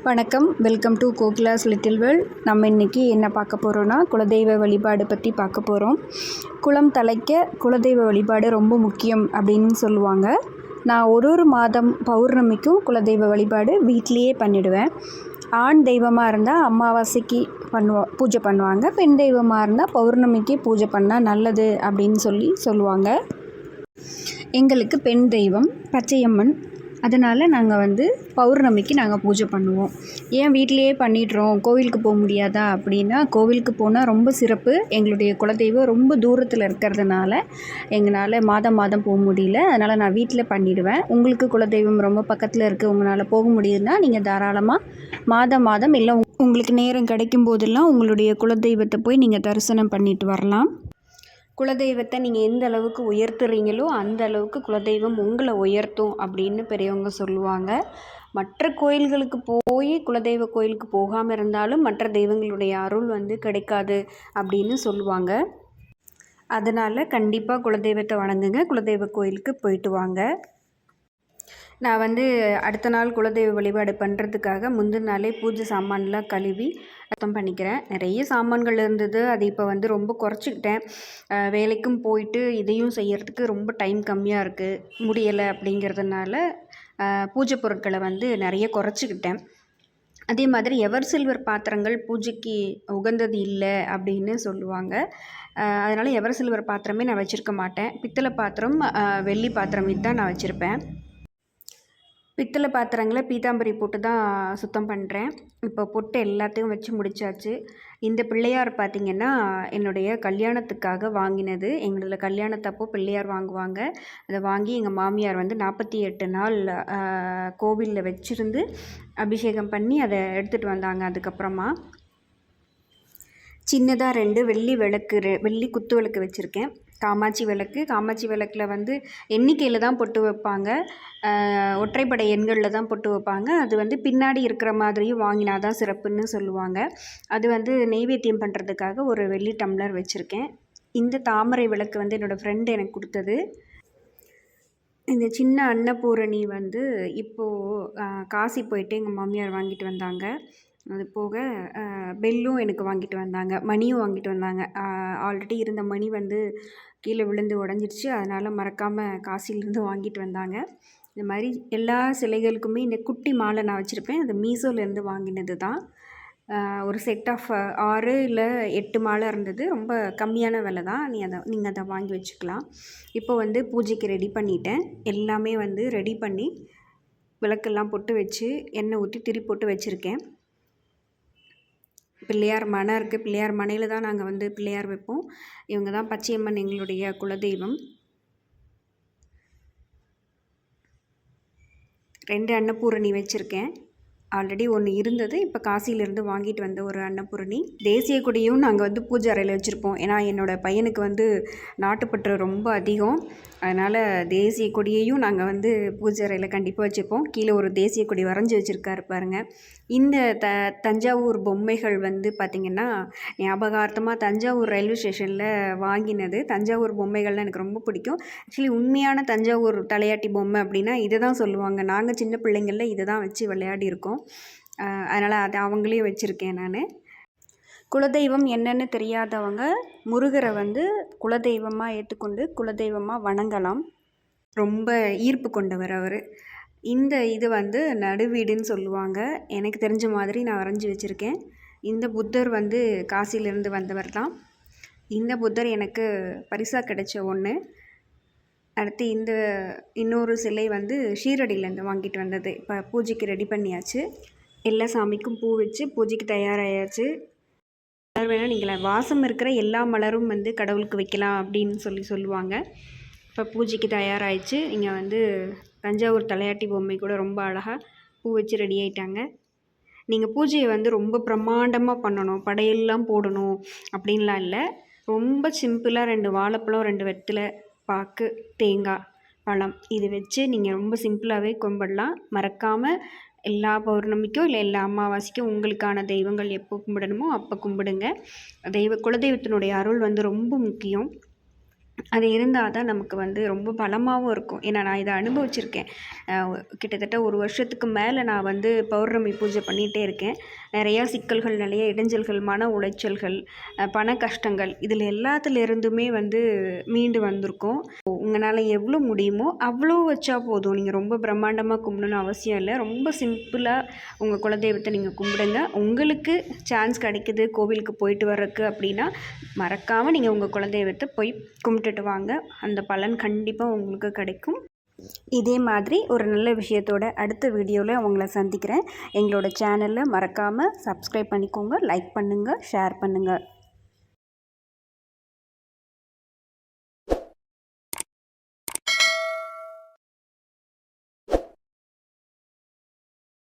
வணக்கம். Welcome to Kokila's little world. நம்ம இன்றைக்கி என்ன பார்க்க போகிறோன்னா, குலதெய்வ வழிபாடு பற்றி பார்க்க போகிறோம். குலம் தலைக்க குலதெய்வ வழிபாடு ரொம்ப முக்கியம் அப்படின்னு சொல்லுவாங்க. நான் ஒரு மாதம் பௌர்ணமிக்கும் குலதெய்வ வழிபாடு வீட்லேயே பண்ணிவிடுவேன். ஆண் தெய்வமாக இருந்தால் அமாவாசைக்கு பூஜை பண்ணுவாங்க. பெண் தெய்வமாக இருந்தால் பௌர்ணமிக்கு பூஜை பண்ணால் நல்லது அப்படின்னு சொல்லுவாங்க. எங்களுக்கு பெண் தெய்வம் பச்சையம்மன். அதனால் நாங்கள் பௌர்ணமிக்கு நாங்கள் பூஜை பண்ணுவோம். ஏன் வீட்டிலையே பண்ணிடுறோம், கோவிலுக்கு போக முடியாதா அப்படின்னா, கோவிலுக்கு போனால் ரொம்ப சிறப்பு. எங்களுடைய குலதெய்வம் ரொம்ப தூரத்தில் இருக்கிறதுனால எங்களால் மாதம் போக முடியல. அதனால் நான் வீட்டில் பண்ணிவிடுவேன். உங்களுக்கு குலதெய்வம் ரொம்ப பக்கத்தில் இருக்குது, உங்களால் போக முடியுதுன்னா நீங்கள் தாராளமாக மாதம் இல்லை உங்களுக்கு நேரம் கிடைக்கும் போதெல்லாம் உங்களுடைய குலதெய்வத்தை போய் நீங்கள் தரிசனம் பண்ணிட்டு வரலாம். குலதெய்வத்தை நீங்கள் எந்த அளவுக்கு உயர்த்துறீங்களோ அந்த அளவுக்கு குலதெய்வம் உங்களை உயர்த்தும் அப்படின்னு பெரியவங்க சொல்லுவாங்க. மற்ற கோயில்களுக்கு போய் குலதெய்வ கோயிலுக்கு போகாமல் இருந்தாலும் மற்ற தெய்வங்களுடைய அருள் கிடைக்காது அப்படின்னு சொல்லுவாங்க. அதனால் கண்டிப்பாக குலதெய்வத்தை வணங்குங்க. குலதெய்வ கோயிலுக்கு போயிட்டு வாங்க. நான் அடுத்த நாள் குலதெய்வ வழிபாடு பண்ணுறதுக்காக முந்தின நாளே பூஜை சாமான்லாம் கழுவி சுத்தம் பண்ணிக்கிறேன். நிறைய சாமான்கள் இருந்தது. அது இப்போ ரொம்ப குறைச்சிக்கிட்டேன். வேலைக்கும் போயிட்டு இதையும் செய்கிறதுக்கு ரொம்ப டைம் கம்மியாக இருக்குது, முடியலை அப்படிங்கிறதுனால பூஜை பொருட்களை நிறைய குறைச்சிக்கிட்டேன். அதே மாதிரி எவர் சில்வர் பாத்திரங்கள் பூஜைக்கு உகந்தது இல்லை அப்படின்னு சொல்லுவாங்க. அதனால் எவர் சில்வர் பாத்திரமே நான் வச்சுருக்க மாட்டேன். பித்தளை பாத்திரம், வெள்ளி பாத்திரம் தான் நான் வச்சுருப்பேன். பித்தளை பாத்திரங்களை பீதாம்பரி போட்டு தான் சுத்தம் பண்ணுறேன். இப்போ பொட்டு எல்லாத்தையும் வச்சு முடித்தாச்சு. இந்த பிள்ளையார் பார்த்திங்கன்னா என்னுடைய கல்யாணத்துக்காக வாங்கினது. எங்களோட கல்யாணத்தப்போ பிள்ளையார் வாங்குவாங்க. அதை வாங்கி எங்கள் மாமியார் 48 நாள் கோவிலில் வச்சுருந்து அபிஷேகம் பண்ணி அதை எடுத்துகிட்டு வந்தாங்க. அதுக்கப்புறமா சின்னதாக 2 வெள்ளி குத்து விளக்கு வச்சுருக்கேன். காமாட்சி விளக்கில் எண்ணிக்கையில் தான் பொட்டு வைப்பாங்க. ஒற்றைப்படை எண்களில் தான் பொட்டு வைப்பாங்க. அது பின்னாடி இருக்கிற மாதிரியும் வாங்கினா தான் சிறப்புன்னு சொல்லுவாங்க. அது நெய்வேத்தியம் பண்ணுறதுக்காக ஒரு வெள்ளி டம்ளர் வச்சுருக்கேன். இந்த தாமரை விளக்கு என்னோடய ஃப்ரெண்டு எனக்கு கொடுத்தது. இந்த சின்ன அன்னபூரணி இப்போது காசி போயிட்டு எங்கள் மாமியார் வாங்கிட்டு வந்தாங்க. அது போக பெல்லும் எனக்கு வாங்கிட்டு வந்தாங்க, மணியும் வாங்கிட்டு வந்தாங்க. ஆல்ரெடி இருந்த மணி கீழே விழுந்து உடஞ்சிடுச்சு. அதனால் மறக்காமல் காசிலேருந்து வாங்கிட்டு வந்தாங்க. இந்த மாதிரி எல்லா சிலைகளுக்குமே இந்த குட்டி மாலை நான் வச்சுருப்பேன். அது மீஷோலேருந்து வாங்கினது தான். ஒரு செட் ஆஃப் 6 இல்லை 8 மாலை இருந்தது. ரொம்ப கம்மியான விலை தான். நீங்கள் அதை வாங்கி வச்சுக்கலாம். இப்போ பூஜைக்கு ரெடி பண்ணிட்டேன். எல்லாமே ரெடி பண்ணி விளக்கெல்லாம் பொட்டு வச்சு எண்ணெய் ஊற்றி திரி போட்டு வச்சுருக்கேன். பிள்ளையார் மனை இருக்குது. பிள்ளையார் மனையில் தான் நாங்கள் பிள்ளையார் வைப்போம். இவங்க தான் பச்சையம்மன், எங்களுடைய குலதெய்வம். 2 அன்னபூரணி வச்சுருக்கேன். ஆல்ரெடி ஒன்று இருந்தது. இப்போ காசியிலேருந்து வாங்கிட்டு வந்த ஒரு அன்னபூரணி. தேசிய கொடியும் நாங்கள் பூஜை அறையில் வச்சுருப்போம். ஏன்னா என்னோடய பையனுக்கு நாட்டுப்பற்று ரொம்ப அதிகம். அதனால் தேசிய கொடியையும் நாங்கள் பூஜை அறையில் கண்டிப்பாக வச்சுருப்போம். கீழே ஒரு தேசிய கொடி வரைஞ்சி வச்சுருக்காரு பாருங்கள். இந்த தஞ்சாவூர் பொம்மைகள் பார்த்திங்கன்னா ஞாபகார்த்தமாக தஞ்சாவூர் ரயில்வே ஸ்டேஷனில் வாங்கினது. தஞ்சாவூர் பொம்மைகள்லாம் எனக்கு ரொம்ப பிடிக்கும். ஆக்சுவலி உண்மையான தஞ்சாவூர் தலையாட்டி பொம்மை அப்படின்னா இதை தான் சொல்லுவாங்க. நாங்கள் சின்ன பிள்ளைங்களில் இதை தான் வச்சு விளையாடி இருக்கோம். அதனால் அதை அவங்களையும் வச்சுருக்கேன் நான். குலதெய்வம் என்னென்னு தெரியாதவங்க முருகரை குலதெய்வமாக ஏற்றுக்கொண்டு குலதெய்வமாக வணங்கலாம். ரொம்ப ஈர்ப்பு கொண்டவர் அவர். இந்த இது நடுவீடுன்னு சொல்லுவாங்க. எனக்கு தெரிஞ்ச மாதிரி நான் வரைஞ்சி வச்சுருக்கேன். இந்த புத்தர் காசியிலேருந்து வந்தவர் தான். இந்த புத்தர் எனக்கு பரிசாக கிடைச்ச ஒன்று. அடுத்து இன்னொரு சிலை ஷீரடியிலேருந்து வாங்கிட்டு வந்தது. இப்போ பூஜைக்கு ரெடி பண்ணியாச்சு. எல்லா சாமிக்கும் பூ வச்சு பூஜைக்கு தயாராகியாச்சு. மலர் வேணால் நீங்கள் வாசம் இருக்கிற எல்லா மலரும் கடவுளுக்கு வைக்கலாம் அப்படின்னு சொல்லுவாங்க. இப்போ பூஜைக்கு தயாராகிடுச்சு. இங்கே தஞ்சாவூர் தலையாட்டி பொம்மை கூட ரொம்ப அழகாக பூ வச்சு ரெடி ஆகிட்டாங்க. நீங்கள் பூஜையை ரொம்ப பிரம்மாண்டமாக பண்ணணும், படையெல்லாம் போடணும் அப்படின்லாம் இல்லை. ரொம்ப சிம்பிளாக 2 வாழைப்பழம், 2 வெற்றிலை பாக்கு, தேங்காய், பழம் இது வச்சு நீங்கள் ரொம்ப சிம்பிளாகவே கும்பிடலாம். மறக்காமல் எல்லா பௌர்ணமிக்கும் இல்லை எல்லா அமாவாசைக்கும் உங்களுக்கான தெய்வங்கள் எப்போ கும்பிடணுமோ அப்போ கும்பிடுங்க. குலதெய்வத்தினுடைய அருள் ரொம்ப முக்கியம். அது இருந்தால் தான் நமக்கு வந்து ரொம்ப பலமாகவும் இருக்கும். ஏன்னா நான் இதை அனுபவிச்சிருக்கேன். கிட்டத்தட்ட 1 வருஷத்துக்கு மேலே நான் வந்து பௌர்ணமி பூஜை பண்ணிகிட்டே இருக்கேன். நிறையா சிக்கல்கள், நிறைய இடைஞ்சல்கள், மன உளைச்சல்கள், பண கஷ்டங்கள் இதில் எல்லாத்துலேருந்துமே வந்து மீண்டு வந்திருக்கோம். உங்களால் எவ்வளோ முடியுமோ அவ்வளோ வச்சா போதும். நீங்கள் ரொம்ப பிரம்மாண்டமாக கும்பிடணும்னு அவசியம் இல்லை. ரொம்ப சிம்பிளாக உங்கள் குலதெய்வத்தை நீங்கள் கும்பிடுங்க. உங்களுக்கு சான்ஸ் கிடைக்குது கோவிலுக்கு போயிட்டு வர்றதுக்கு அப்படின்னா, மறக்காமல் நீங்கள் உங்கள் குலதெய்வத்தை போய் கும்பிட்டுட்டு வாங்க. அந்த பலன் கண்டிப்பாக உங்களுக்கு கிடைக்கும். இதே மாதிரி ஒரு நல்ல விஷயத்தோட அடுத்த வீடியோவில் உங்களை சந்திக்கிறேன். எங்களோட சேனலை மறக்காமல் சப்ஸ்கிரைப் பண்ணிக்கோங்க, லைக் பண்ணுங்கள், ஷேர் பண்ணுங்கள்.